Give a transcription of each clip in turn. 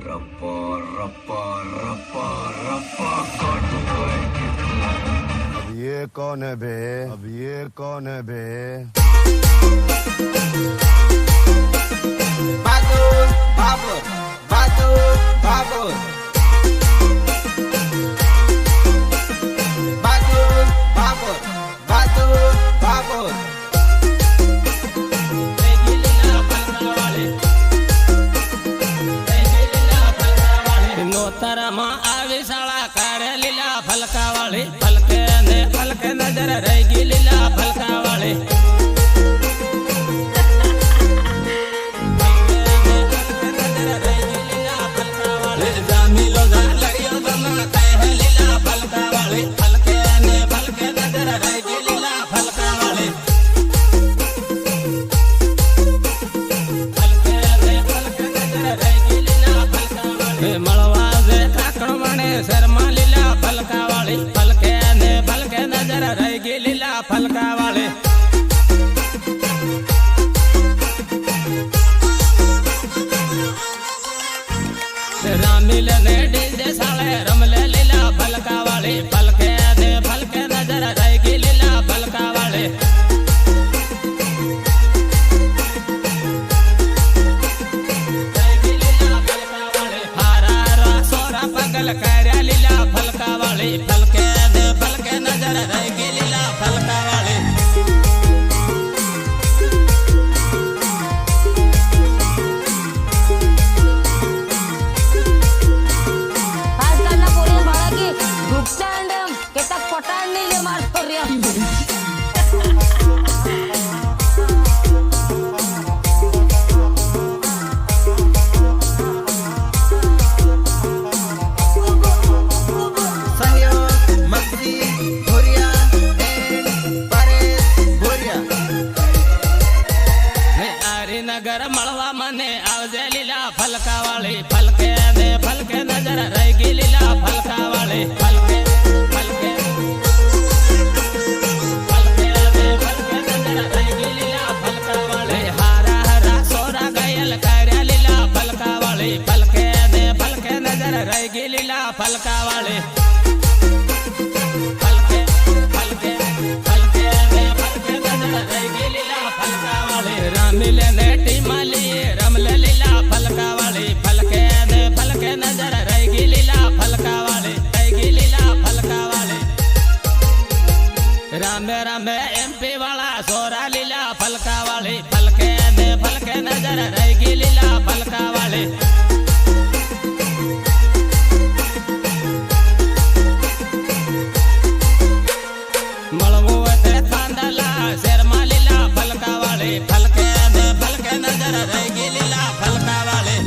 रप्पा रप्पा रप्पा रप्पा काटूंगा इनकी भला। अब ये कौन है बे? अब ये कौन है बे? Bagus, bagus, bagus, bagus. Bagus, bagus, bagus, bagus. નોતરમાં આવી શાળા કાઢે લીલા ફલકા વાળી ફલકે નજર રહી ગઈ લીલા ફલકા વાળી જામીલો લડિયો તમે કહે લીલા ફલકા વાળી ફલકે નજર રહી ગઈ લીલા ફલકા વાળી મળવા જે કાકણ મણે શર્મા લીલા ફલકા વાળી ફલકે નજર રહી ગઈ લીલા ફલકા વાળી રામીલ ને ડીજે સાળે રમલે લીલા ફલકા વાળી ફલકે નજર રહી ગઈ લીલા ફલકા વાળી પગલ કર્યા લીલા ફલકા વાળી ફલકે નજર રહી ગઈ લીલા ફલકા વાળી આજકાલના પોરીઓ ભાડા કે ગુપચાંડ કે તક પટાણ નહીં લે માર ફર્યા નગર મળવા મને આવજે લીલા ફલકા વાળી ફલકે નજર રહી ગઈ લીલા ફલકા વાળી ફલકે નજર રહી ગઈ લીલા ફલકા વાળી હારા સોરા ગયેલ કર્યા લીલા ફલકા વાળી ફલકે નજર રહી ગઈ લીલા ફલકા વાળી રામીલે ને ટીમાલી રમલે લીલા ફલકા વાળી ફલકે નજર રહી ગઈ લીલા ફલકા વાળી રામે એમપી વાળા સોરા લીલા ફલકા વાળી ફલકે નજર રહી ગઈ લીલા ફલકા વાળી મળવું તે થાંદલા શેરમાં લીલા ફલકા વાળી ફલકે નજર રહી ગઈ લીલા ફલકા વાળી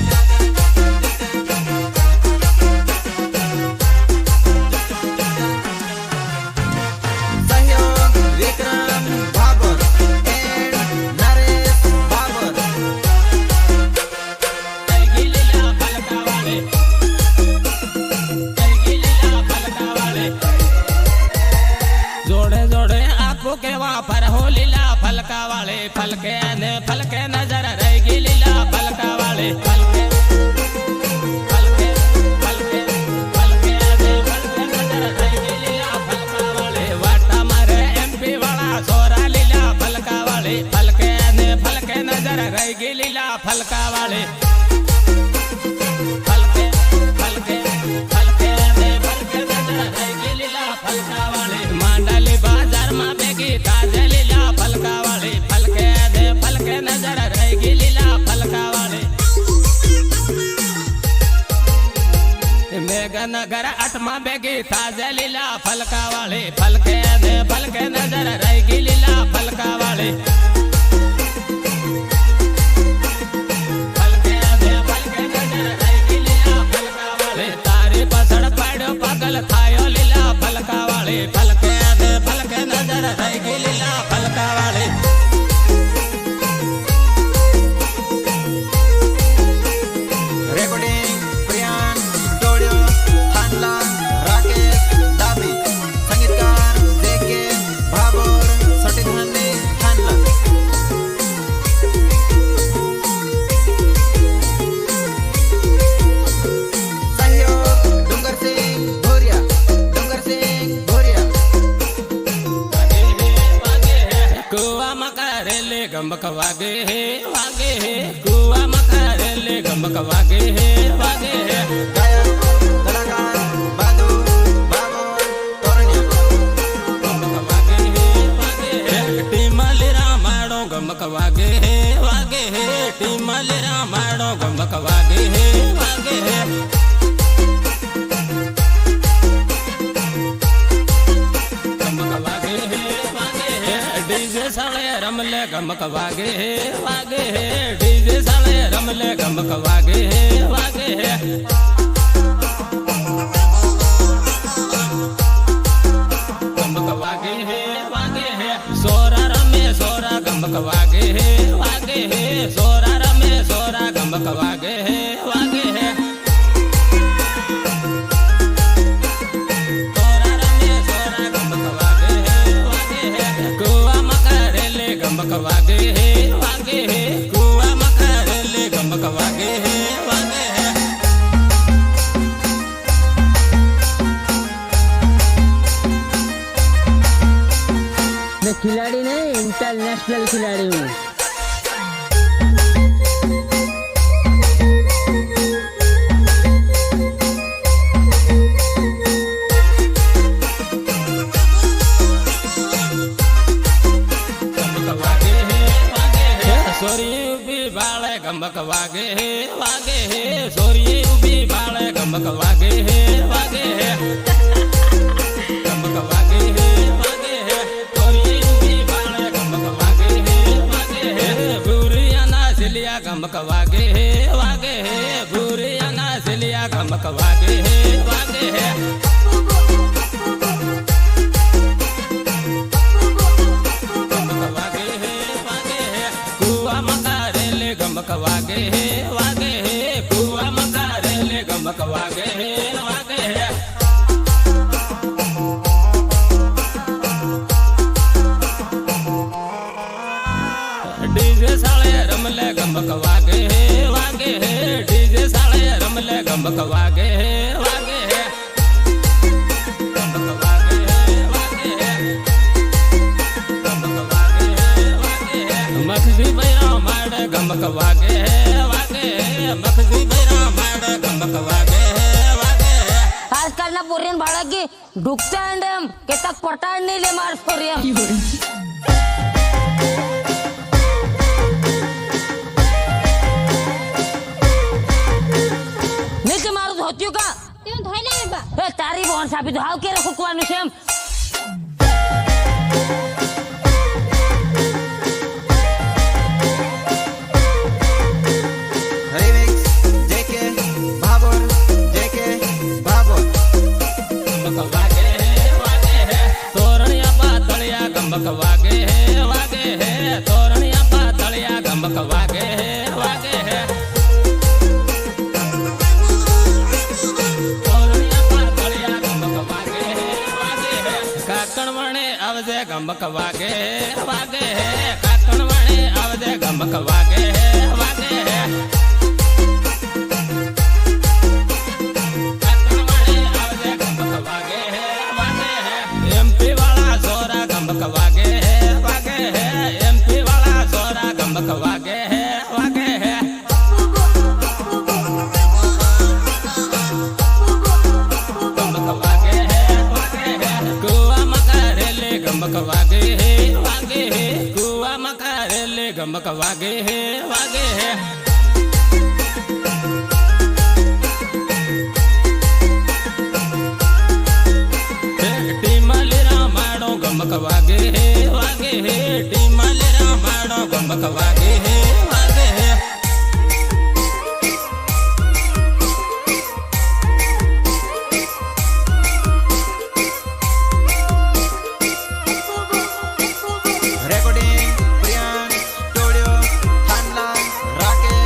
સહયોગ વિક્રમ ભાગોર એન્ડ નરેશ ભાગોર. રહી ગઈ લીલા ફલકા વાળી જોડે જોડે આપો કેવા ફરહો લીલા ફલકા વાળી ફલકે નજર રહી ગઈ લીલા ફલકા વાળી ફલકે નજર રહી ગઈ લીલા ફલકા વાળી વાટા મારે એમપી વાળા સોરા લીલા ફલકા વાળી ફલકે નજર રહી ગઈ લીલા ફલકા વાળી માંડલી બાજારમાં ભેગી તાજે લીલા ફલકા વાળી ફલકે નજર રહી ગઈ લીલા ફલકા વાળી મેઘનગર 8માં ભેગી તાજે લીલા ફલકા વાળી ફલકે નજર રહી ગઈ લીલા ફલકા વાળી તારી પાછળ પાડ્યો પાગલ થાયો લીલા ફલકા વાળી ફલકે નજર રહી ગઈ લીલા ફલકા વાળી રેકોર્ડિંગ પ્રિયાન સ્ટુડિયો થાંડલા રાકેશ ડાબી સંગીતકાર જેકે ભાગોર. गमक वागे है वागे है कुआ मकारेले गमक वागे है वागे है गायक कलाकार बादू बाबर तोरण्या गमक वागे है वागे है टीमलेरा माडो गमक वागे है वागे है टीमलेरा माडो गमक वागे है वागे है डीजे साले रमले गमक वागे है वागे है डीजे साले रमले गमक वागे है वागे है गमक वागे है वागे है सोरा रमे सोरा गमक वागे है वागे है सोरा रमे सोरा गमक वागे है वागे है गमक वागे है वागे है कुआ मकारेले गमक वागे है वागे है मैं खिलाड़ी नहीं इंटरनेशनल खिलाड़ी हूँ। सोरी उबी बाले गमक वागे है वागे है सोरी उबी बाले गमक वागे है वागे है गमक वागे है वागे है सोरी उबी बाले गमक वागे है वागे है बुरिया ना सिलिया गमक वागे है वागे है बुरिया ना सिलिया गमक वागे है वागे है गमक वागे है वागे है कुआ मकारेले गमक वागे है वागे है डीजे साले रमले गमक वागे है वागे है डीजे साले रमले गमक वागे है वागे है गमक वागे है वागे है गमक वागे है वागे है मखदी बैरा माड़े गमक वागे है वागे है मखदी बैरा माड़े गमक वागे है वागे है आजकाल ना पोरियन भाड़ा की ढुकता अंडम के तक पटाड़ नहीं ले मार पोरियन नीचे मारो धोतियो का तेरे धोई ले बा ए तारी बहन साबित हाउ के रखो कुआनु सेम रिमिक्स जेके बाबर जेके बाबर गमक वागे है वागे है तोरणिया पातलिया गमक वागे है वागे है तोरणिया पातलिया गमक वागे है वागे है तोरणिया पातलिया गमक वागे है वागे है काकण वणे आवजे गमक वागे है वागे है काकण वणे आवजे गमक वागे है वागे है एमपी वाला सोरा गमक वागे है वागे है एमपी वाला सोरा गमक वागे है वागे है गमक वागे है वागे है कुआ मकारेले गमक वागे है वागे है कुआ मकारेले गमक वागे है वागे है गमक वागे है वागे है टीमलेरा माडो गमक वागे है वागे है रेकॉर्डिंग प्रियांश स्टुडिओ थानला राकेश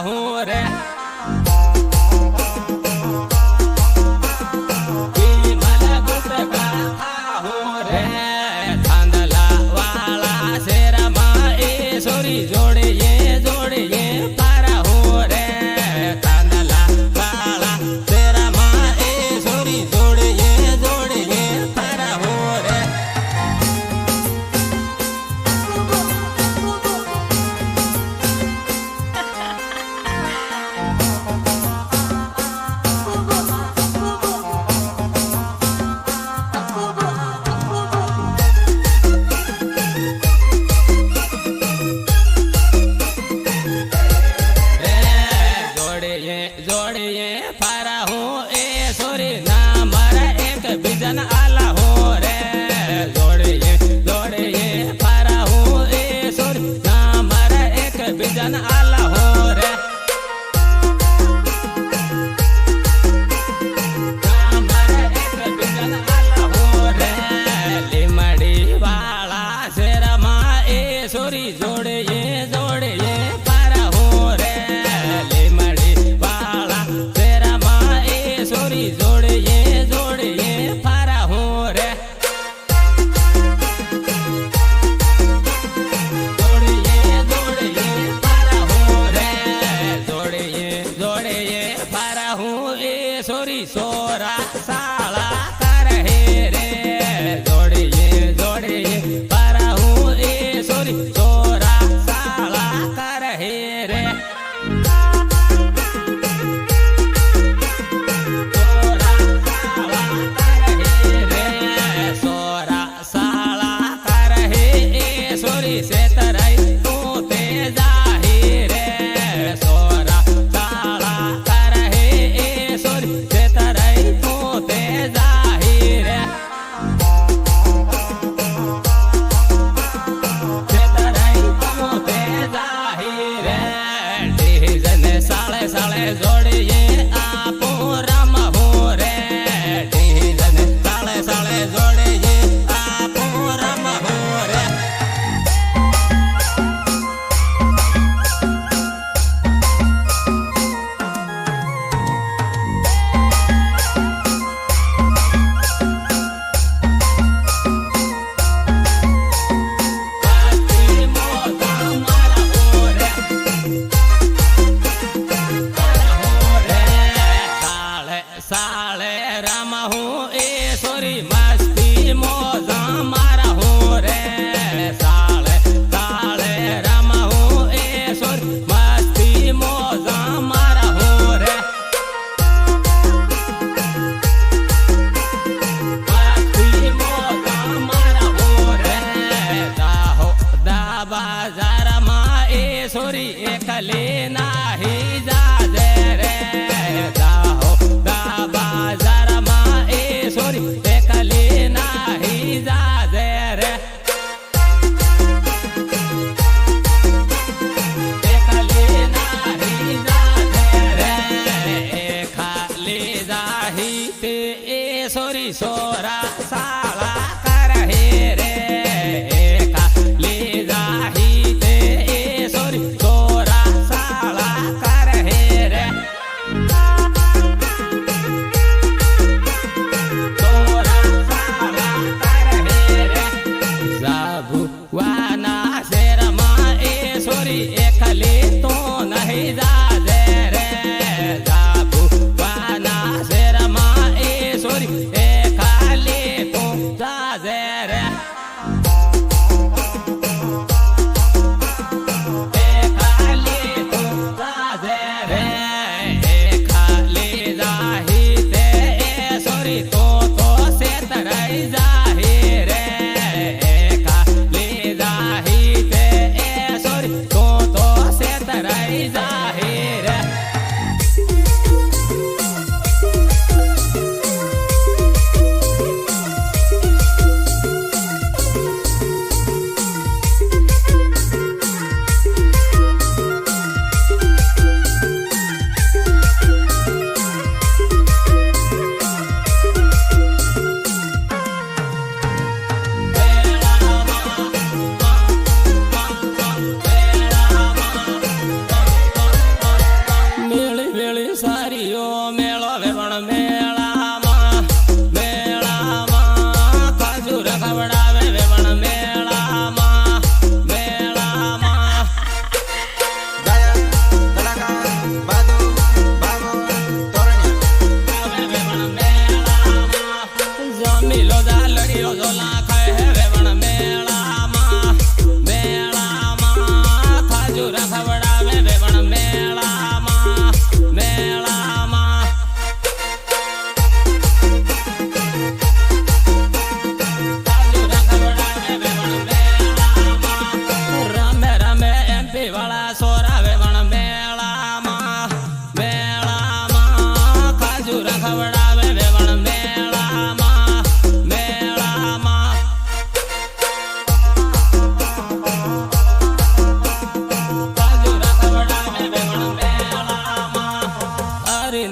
હું રે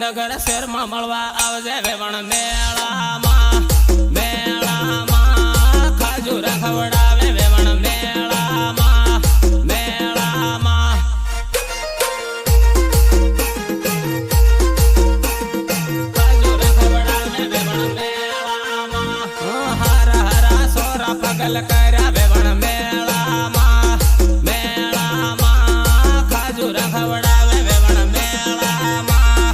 નગર શહેરમાં મળવા આવજે વેવણ મેળામાં ખાજુરા ખવડાવે વેવણ મેળામાં ખાજુરા ખવડાવે વેવણ મેળામાં હારા હારા સોરા પગલ કર્યા વેવણ મેળામાં ખાજુરા ખવડાવે વેવણ મેળામાં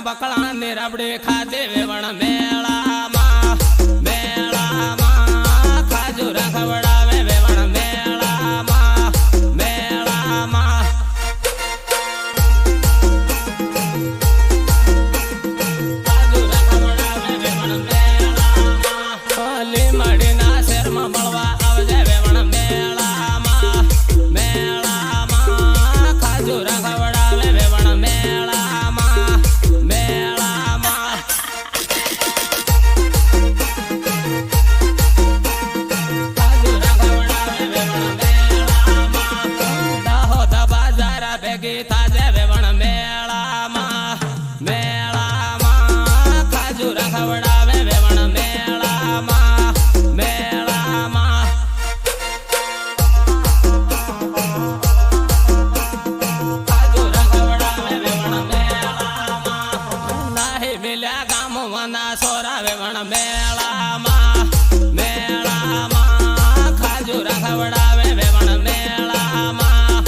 બકળા ને રબડે ખાધે વેવણ મેળામાં ખાજુરા ખવડાવે વેવણ મેળામાં ખાજુરા ખવડાવે વેવણ મેળામાં લીમડીના શહેરમાં મળવા આવજે વેવણ મેળામાં ખાજુરા ખવડાવે વેવણ મેળામાં ગીતા જે વેવણ મેળામાં ખાજુરા ખવડાવે વેવણ મેળામાં ખાજુરા ખવડાવે વેવણ મેળામાં નાહી મિલ્યા ગામવાના સોરા વેવણ મેળામાં ખાજુરા ખવડાવે વેવણ મેળામાં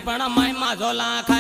પણ માયમાં ઝોલા ખાય